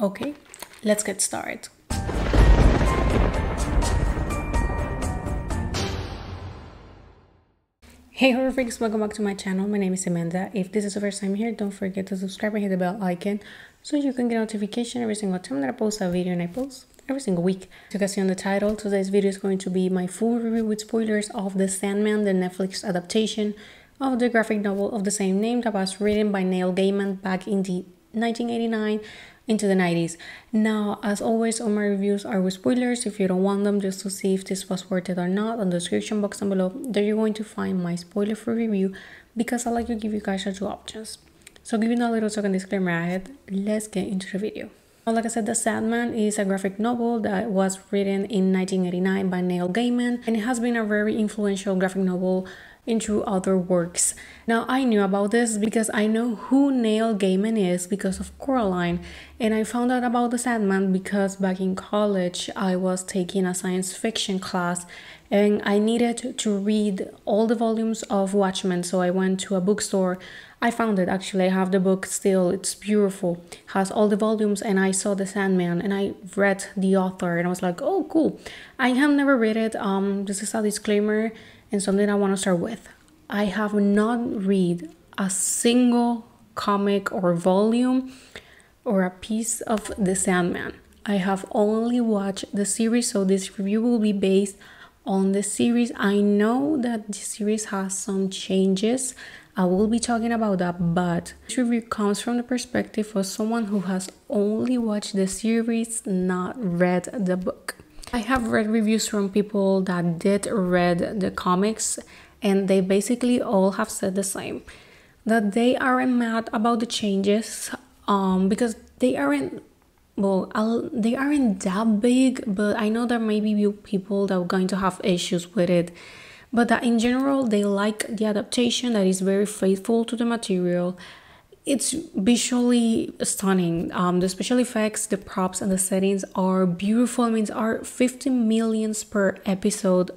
Okay, let's get started. Hey horror freaks, welcome back to my channel. My name is Amanda. If this is the first time here, don't forget to subscribe and hit the bell icon so you can get notification every single time that I post a video, and I post every single week. As you can see on the title, today's video is going to be my full review with spoilers of the Sandman, the Netflix adaptation of the graphic novel of the same name that was written by Neil Gaiman back in the 1989 into the 90s. Now, as always, all my reviews are with spoilers. If you don't want them, just to see if this was worth it or not, on the description box down below, there you're going to find my spoiler-free review, because I like to give you guys two options. So giving a little second disclaimer ahead, let's get into the video. Well, like I said, The Sandman is a graphic novel that was written in 1989 by Neil Gaiman, and it has been a very influential graphic novel into other works. Now, I knew about this because I know who Neil Gaiman is because of Coraline, and I found out about The Sandman because back in college I was taking a science fiction class and I needed to read all the volumes of Watchmen, so I went to a bookstore. I found it, actually. I have the book still. It's beautiful, has all the volumes, and I saw The Sandman and I read the author and I was like, oh cool. I have never read it. This is a disclaimer and something I want to start with. I have not read a single comic or volume or a piece of The Sandman. I have only watched the series, so this review will be based on the series. I know that the series has some changes. I will be talking about that, but this review comes from the perspective of someone who has only watched the series, not read the book. I have read reviews from people that did read the comics, and they basically all have said the same, that they aren't mad about the changes because they aren't, well, they aren't that big, but I know there may be people that are going to have issues with it, but that in general they like the adaptation, that is very faithful to the material. It's visually stunning. The special effects, the props, and the settings are beautiful. I mean, it's are 50 millions per episode.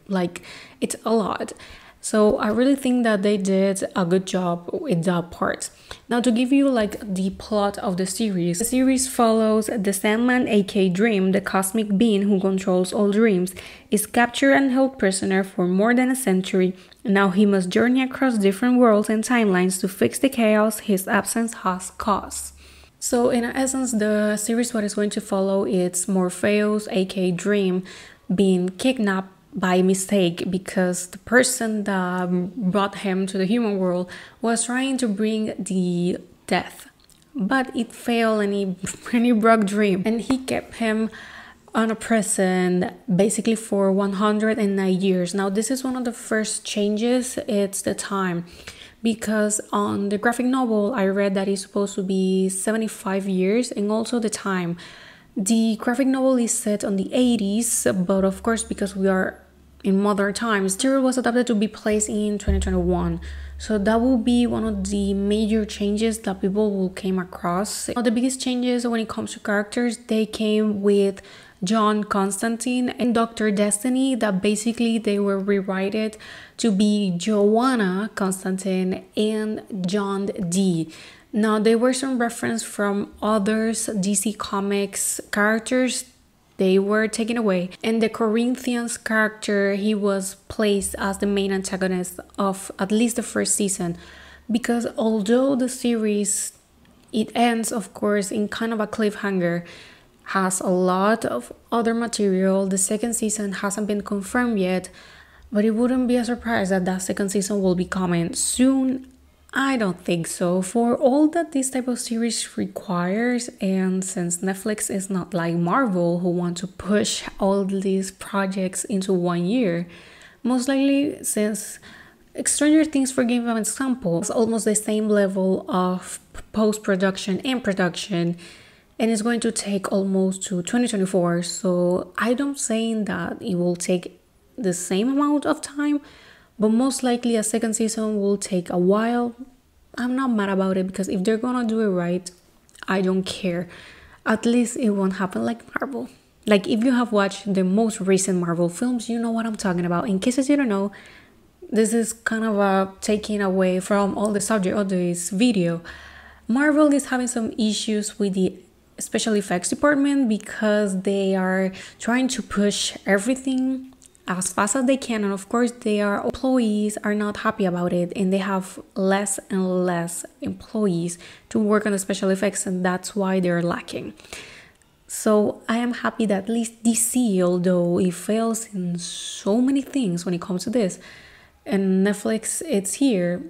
Like, it's a lot. So I really think that they did a good job with that part. Now, to give you like the plot of the series follows the Sandman, aka Dream, the cosmic being who controls all dreams, is captured and held prisoner for more than a century. Now he must journey across different worlds and timelines to fix the chaos his absence has caused. So in essence, the series what is going to follow is Morpheus, aka Dream, being kidnapped by mistake because the person that brought him to the human world was trying to bring the death, but it failed, and he broke Dream, and he kept him on a prison basically for 109 years. Now this is one of the first changes. It's the time, because on the graphic novel I read that it's supposed to be 75 years, and also the time. The graphic novel is set on the 80s, but of course, because we are in modern times, the series was adapted to be placed in 2021. So that will be one of the major changes that people will came across. Now, the biggest changes when it comes to characters, they came with John Constantine and Dr. Destiny, that basically they were rewritten to be Joanna Constantine and John Dee. Now, there were some reference from others DC Comics characters. They were taken away, and the Corinthians character, he was placed as the main antagonist of at least the first season, because although the series, it ends of course in kind of a cliffhanger, has a lot of other material. The second season hasn't been confirmed yet, but it wouldn't be a surprise that that second season will be coming soon. I don't think so. For all that this type of series requires, and since Netflix is not like Marvel who want to push all these projects into 1 year, most likely, since Stranger Things, for giving an example, is almost the same level of post-production and production, and it's going to take almost to 2024. So I don't saying that it will take the same amount of time, but most likely a second season will take a while. I'm not mad about it, because if they're gonna do it right, I don't care. At least it won't happen like Marvel. Like, if you have watched the most recent Marvel films, you know what I'm talking about. In case you don't know, this is kind of a taking away from all the subject of this video. Marvel is having some issues with the special effects department because they are trying to push everything as fast as they can, and of course their employees are not happy about it, and they have less and less employees to work on the special effects, and that's why they're lacking. So I am happy that at least DC, although it fails in so many things when it comes to this, and Netflix it's here,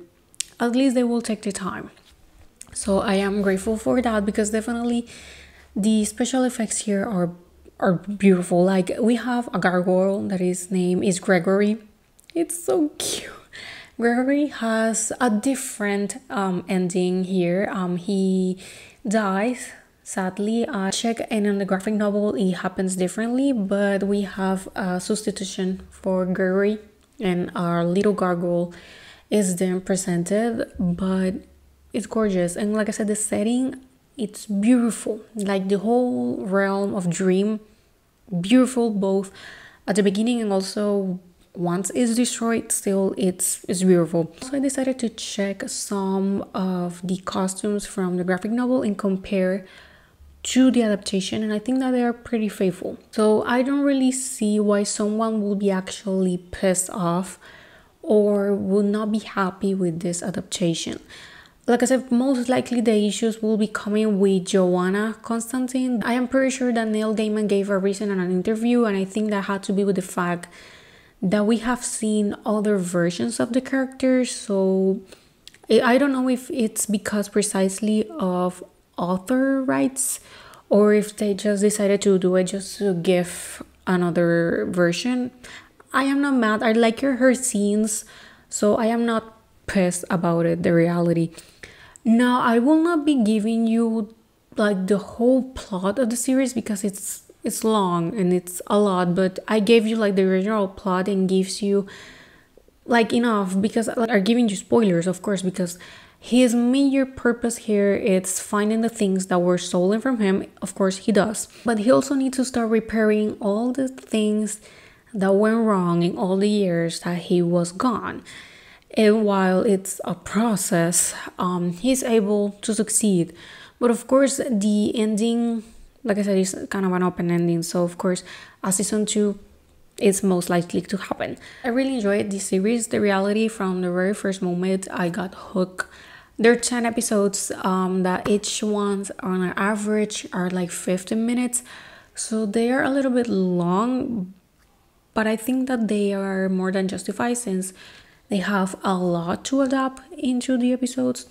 at least they will take the time. So I am grateful for that, because definitely the special effects here are beautiful. Like, we have a gargoyle that his name is Gregory. It's so cute. Gregory has a different ending here. He dies, sadly. I check, and in the graphic novel it happens differently, but we have a substitution for Gregory, and our little gargoyle is then presented. But it's gorgeous, and like I said, the setting, it's beautiful. Like, the whole realm of Dream, beautiful, both at the beginning and also once it's destroyed. Still, it's beautiful. So I decided to check some of the costumes from the graphic novel and compare to the adaptation, and I think that they are pretty faithful. So I don't really see why someone will be actually pissed off or will not be happy with this adaptation. Like I said, most likely the issues will be coming with Joanna Constantine. I am pretty sure that Neil Gaiman gave a reason in an interview, and I think that had to be with the fact that we have seen other versions of the characters. So I don't know if it's because precisely of author rights, or if they just decided to do it just to give another version. I am not mad. I like her scenes, so I am not pissed about it, the reality. Now, I will not be giving you like the whole plot of the series, because it's long and it's a lot, but I gave you like the original plot and gives you like enough, because like, are giving you spoilers, of course, because his major purpose here is finding the things that were stolen from him. Of course he does, but he also needs to start repairing all the things that went wrong in all the years that he was gone. And while it's a process, he's able to succeed. But of course, the ending, like I said, is kind of an open ending. So of course, a season 2 is most likely to happen. I really enjoyed this series. The reality, from the very first moment, I got hooked. There are 10 episodes that each one on an average are like 15 minutes. So they are a little bit long, but I think that they are more than justified, since they have a lot to adapt into the episodes.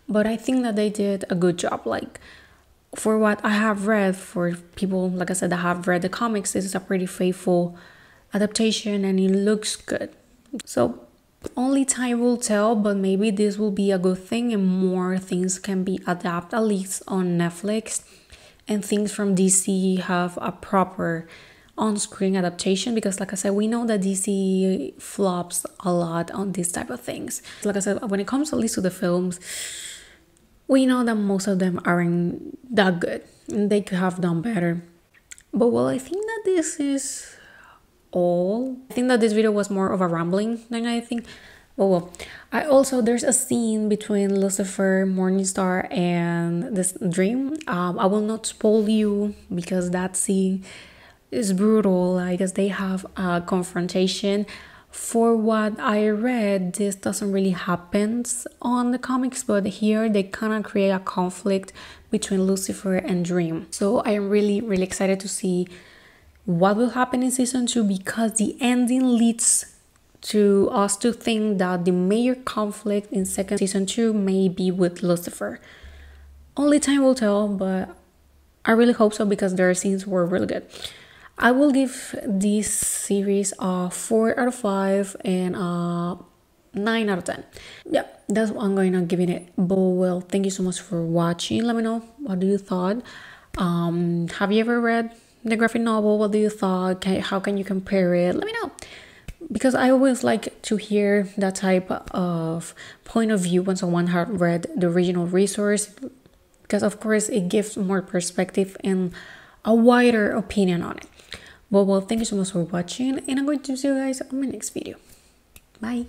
But I think that they did a good job. Like, for what I have read, for people, like I said, that have read the comics, this is a pretty faithful adaptation and it looks good. So only time will tell, but maybe this will be a good thing and more things can be adapted, at least on Netflix, and things from DC have a proper on-screen adaptation, because like I said, we know that DC flops a lot on this type of things. Like I said, when it comes at least to the films, we know that most of them aren't that good and they could have done better. But well, I think that this is all. I think that this video was more of a rambling than anything. But well, there's a scene between Lucifer, Morningstar, and this Dream. I will not spoil you, because that scene is brutal. I guess they have a confrontation. For what I read, this doesn't really happen on the comics, but here they kind of create a conflict between Lucifer and Dream. So I am really excited to see what will happen in season 2, because the ending leads to us to think that the major conflict in season 2 may be with Lucifer. Only time will tell, but I really hope so, because their scenes were really good. I will give this series a 4 out of 5 and a 9 out of 10. Yeah, that's what I'm going to give it. But well, thank you so much for watching. Let me know, what do you thought? Have you ever read the graphic novel? What do you thought? How can you compare it? Let me know, because I always like to hear that type of point of view when someone has read the original resource, because of course it gives more perspective and a wider opinion on it. Well, thank you so much for watching, and I'm going to see you guys on my next video. Bye.